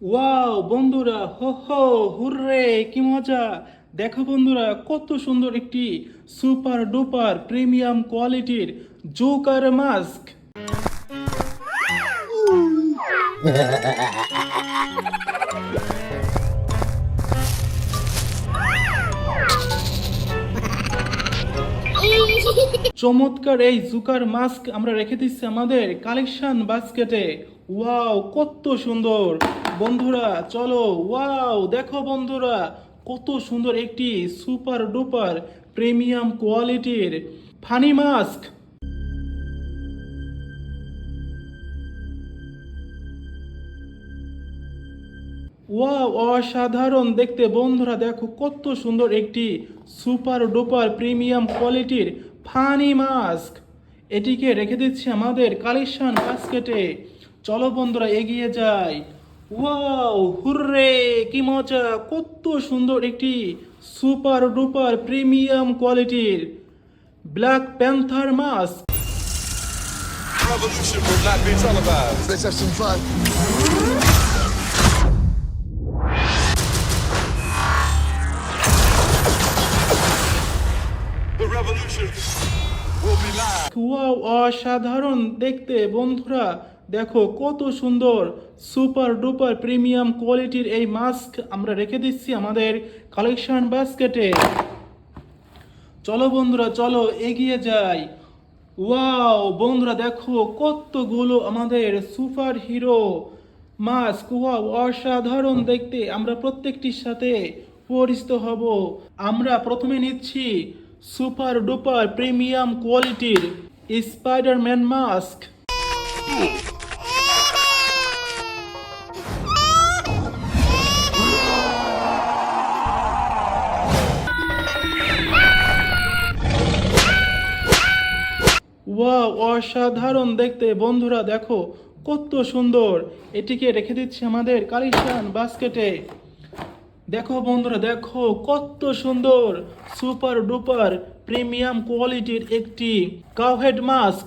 Wow বন্ধুরা, হো হো, হুররে, কি মজা! দেখো বন্ধুরা, কত সুন্দর একটি সুপার ডুপার প্রিমিয়াম কোয়ালিটির জোকার মাস্ক। চমৎকার এই জোকার মাস্ক আমরা রেখে দিচ্ছি আমাদের কালেকশন বাস্কেটে। ওয়াও, কত সুন্দর! বন্ধুরা চলো, ওয়াও দেখো বন্ধুরা, কত সুন্দর একটি সুপার ডুপার প্রিমিয়াম কোয়ালিটির ফানি মাস্ক। ওয়াও, অসাধারণ দেখতে বন্ধুরা, দেখো কত সুন্দর একটি সুপার ডুপার প্রিমিয়াম কোয়ালিটির ফানি মাস্ক। এটিকে রেখে দিচ্ছি আমাদের কালেকশন বাস্কেটে। চলো বন্ধুরা, এগিয়ে যাই। ওয়াও, হুররে, কি মজা! কত সুন্দর একটি সুপার ডুপার প্রিমিয়াম কোয়ালিটির black panther mask. Revolution will not be televised. Let's have some fun. The revolution will be live. Wow, অসাধারণ দেখতে বন্ধুরা, দেখো কত সুন্দর সুপার ডুপার প্রিমিয়াম কোয়ালিটির এই মাস্ক আমরা রেখে দিচ্ছি আমাদের কালেকশন বাস্কেটে। চলো বন্ধুরা, চলো এগিয়ে যাই। ওয়াও বন্ধুরা, দেখো কতগুলো আমাদের সুপার হিরো মাস্ক। ওয়াও, অসাধারণ দেখতে, আমরা প্রত্যেকটির সাথে পরিচিত হব। আমরা প্রথমে নিচ্ছি সুপার ডুপার প্রিমিয়াম কোয়ালিটির স্পাইডারম্যান মাস্ক। ওয়াও, অসাধারণ দেখতে বন্ধুরা, দেখো কত সুন্দর! এটিকে রেখে দিচ্ছি আমাদের কালেকশন বাস্কেটে। দেখো বন্ধুরা, দেখো কত সুন্দর সুপার ডুপার প্রিমিয়াম কোয়ালিটির একটি কাউহেড মাস্ক।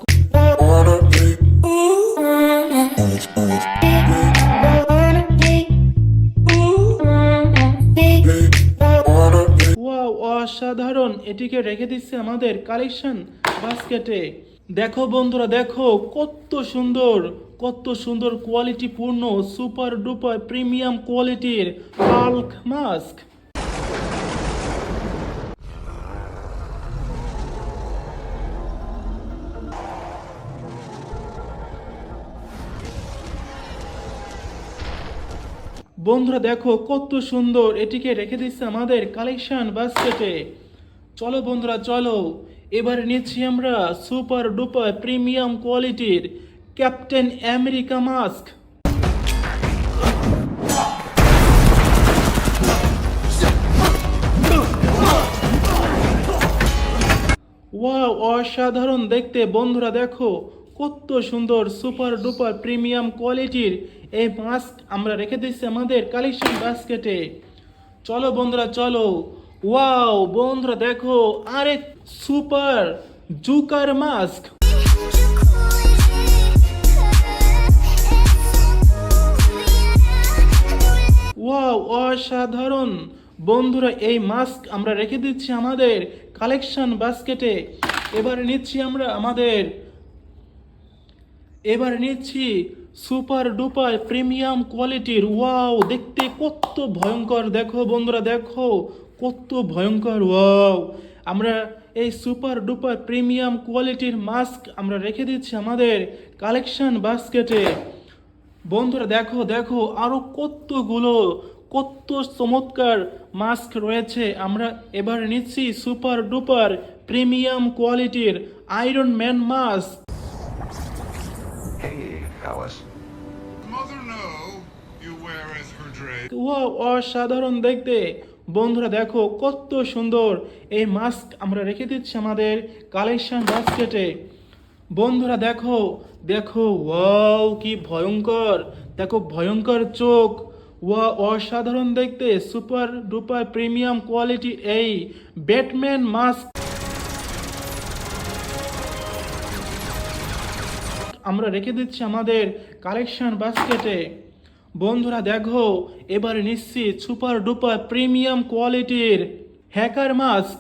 ওয়াও, অসাধারণ! এটিকে রেখে দিচ্ছে আমাদের কালেকশন বাস্কেটে। দেখো বন্ধুরা, দেখো কত সুন্দর, কত সুন্দর কোয়ালিটি পূর্ণ সুপার ডুপার প্রিমিয়াম কোয়ালিটির হাল্ক মাস্ক। বন্ধুরা দেখো কত সুন্দর! এটিকে রেখে দিচ্ছে আমাদের কালেকশন বাস্কেটে। চলো বন্ধুরা, চলো এবার নিচ্ছি আমরা সুপার ডুপার প্রিমিয়াম কোয়ালিটির ক্যাপ্টেন আমেরিকা মাস্ক। ওয়াও, অসাধারণ দেখতে বন্ধুরা, দেখো কত সুন্দর সুপার ডুপার প্রিমিয়াম কোয়ালিটির এই মাস্ক আমরা রেখে দিচ্ছি আমাদের কালেকশন বাস্কেটে। চলো বন্ধুরা, চলো। ওয়াও বন্ধুরা, দেখো আরেক সুপার জোকার মাস্ক। ওয়াও, অসাধারণ বন্ধুরা, এই মাস্ক আমরা রেখে দিচ্ছি আমাদের কালেকশন বাস্কেটে। এবার নিচ্ছি সুপার ডুপার প্রিমিয়াম কোয়ালিটির। ওয়াও, দেখতে কত ভয়ঙ্কর! দেখো বন্ধুরা, দেখো কত ভয়ঙ্কর! ওয়াও, আমরা এই সুপার ডুপার প্রিমিয়াম কোয়ালিটির মাস্ক আমরা রেখে দিচ্ছি আমাদের কালেকশন বাস্কেটে। বন্ধুরা দেখো, দেখো আরো কতগুলো, কত চমৎকার মাস্ক রয়েছে। আমরা এবার নিচ্ছি সুপার ডুপার প্রিমিয়াম কোয়ালিটির iron man mask. Hey, Alice. Mother know you wear as her dress. Wow, অসাধারণ দেখতে বন্ধুরা, দেখো কত সুন্দর এই মাস্ক আমরা রেখে দিচ্ছি আমাদের কালেকশন বাস্কেটে। বন্ধুরা দেখো, দেখো ওয়াও, কি ভয়ঙ্কর! দেখো ভয়ঙ্কর চোখ। ওয়াও, অসাধারণ দেখতে সুপার ডুপার প্রিমিয়াম কোয়ালিটি এই ব্যাটম্যান মাস্ক আমরা রেখে দিচ্ছি আমাদের কালেকশন বাস্কেটে। বন্ধুরা দেখো এবার নিচ্ছি সুপার ডুপার প্রিমিয়াম কোয়ালিটির হ্যাকার মাস্ক।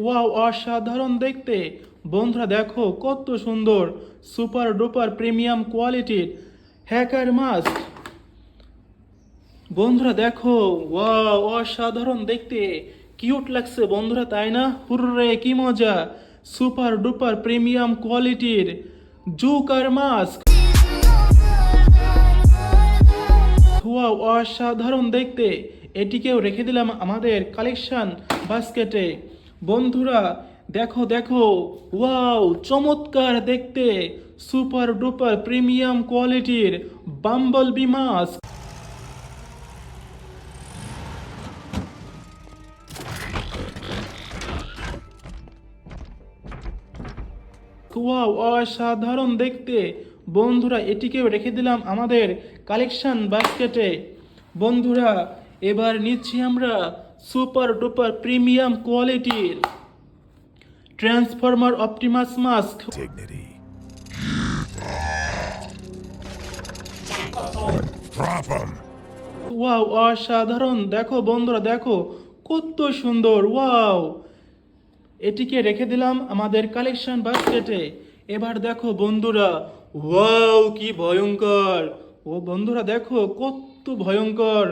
ওয়াও, অসাধারণ দেখতে। বন্ধুরা দেখো কত সুন্দর সুপার ডুপার প্রিমিয়াম কোয়ালিটির হ্যাকার মাস্ক। বন্ধুরা দেখো, ওয়াও, অসাধারণ দেখতে, কিউট লাগছে বন্ধুরা, তাই না? হুররে কি মজা! সুপার ডুপার প্রিমিয়াম কোয়ালিটির জোকার মাস্ক। ওয়াও, অসাধারণ দেখতে। এটিকেও রেখে দিলাম আমাদের কালেকশন বাস্কেটে। বন্ধুরা দেখো দেখো, ওয়াও, চমৎকার দেখতে সুপার ডুপার প্রিমিয়াম কোয়ালিটির বাম্বলবি মাস্ক। ওয়াও, অসাধারণ দেখতে। বন্ধুরা এটিকেও রেখে দিলাম আমাদের কালেকশন বাস্কেটে। বন্ধুরা এবার নিচ্ছি আমরা সুপার ডুপার প্রিমিয়াম কোয়ালিটির transformer Optimus mask. Dignity. Drop him. Wow, অসাধারণ দেখো বন্ধুরা, দেখো কত সুন্দর। ওয়াও, এটিকে রেখে দিলাম আমাদের কালেকশন বাস্কেটে। এবার দেখো বন্ধুরা, ওয়াও কি ভয়ঙ্কর! ও বন্ধুরা দেখো কত ভয়ঙ্কর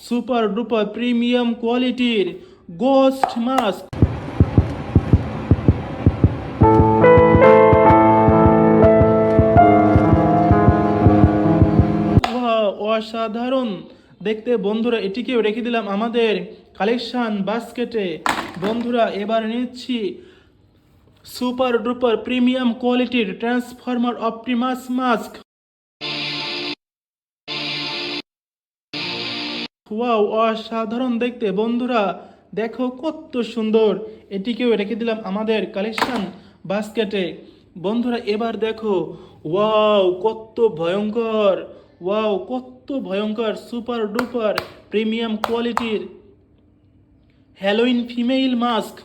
সুপার ডুপার প্রিমিয়াম কোয়ালিটির গোস্ট মাস্ক। ওয়াও, অসাধারণ দেখতে বন্ধুরা, এটিকেও রেখে দিলাম আমাদের কালেকশন বাস্কেটে। বন্ধুরা এবার নিচ্ছি সুপার ডুপার প্রিমিয়াম কোয়ালিটির ট্রান্সফরমার অপটিমাস মাস্ক। ওয়াও, অসাধারণ দেখতে বন্ধুরা, দেখো কত সুন্দর। এটিকেও রেখে দিলাম আমাদের কালেকশন বাস্কেটে। বন্ধুরা এবার দেখো, ওয়াও কত ভয়ঙ্কর! ওয়াও কত ভয়ঙ্কর সুপার ডুপার প্রিমিয়াম কোয়ালিটির হ্যালোইন ফিমেল মাস্ক।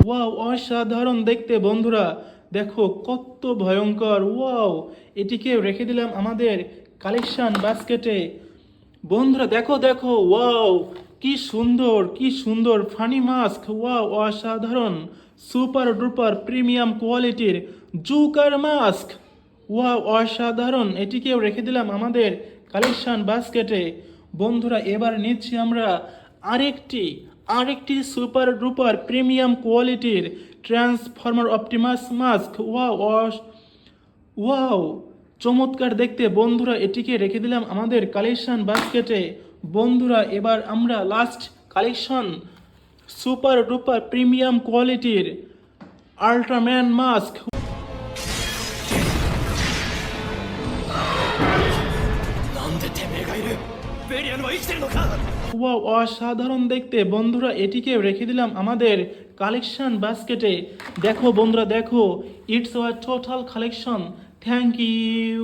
ওয়াও, অসাধারণ দেখতে বন্ধুরা, দেখো কত ভয়ঙ্কর। ওয়াও, এটিকে রেখে দিলাম আমাদের কালেকশন বাস্কেটে। বন্ধুরা দেখো দেখো, ওয়াও কি সুন্দর, কি সুন্দর ফানি মাস্ক। ওয়াও, অসাধারণ সুপার ডুপার প্রিমিয়াম কোয়ালিটির জোকার মাস্ক। ওয়াও, অসাধারণ, এটিকেও রেখে দিলাম আমাদের কালেকশন বাস্কেটে। বন্ধুরা এবার নিচ্ছি আমরা আরেকটি সুপার ডুপার প্রিমিয়াম কোয়ালিটির ট্রান্সফরমার অপটিমাস মাস্ক। ওয়াও চমৎকার দেখতে বন্ধুরা, এটিকে রেখে দিলাম আমাদের কালেকশন বাস্কেটে। বন্ধুরা এবার আমরা last collection super duper premium কোয়ালিটির আল্ট্রাম্যান মাস্ক। ওয়াও, অসাধারণ দেখতে বন্ধুরা, এটিকে রেখে দিলাম আমাদের কালেকশন বাস্কেটে। দেখো বন্ধুরা দেখো, it's our total collection. Thank you.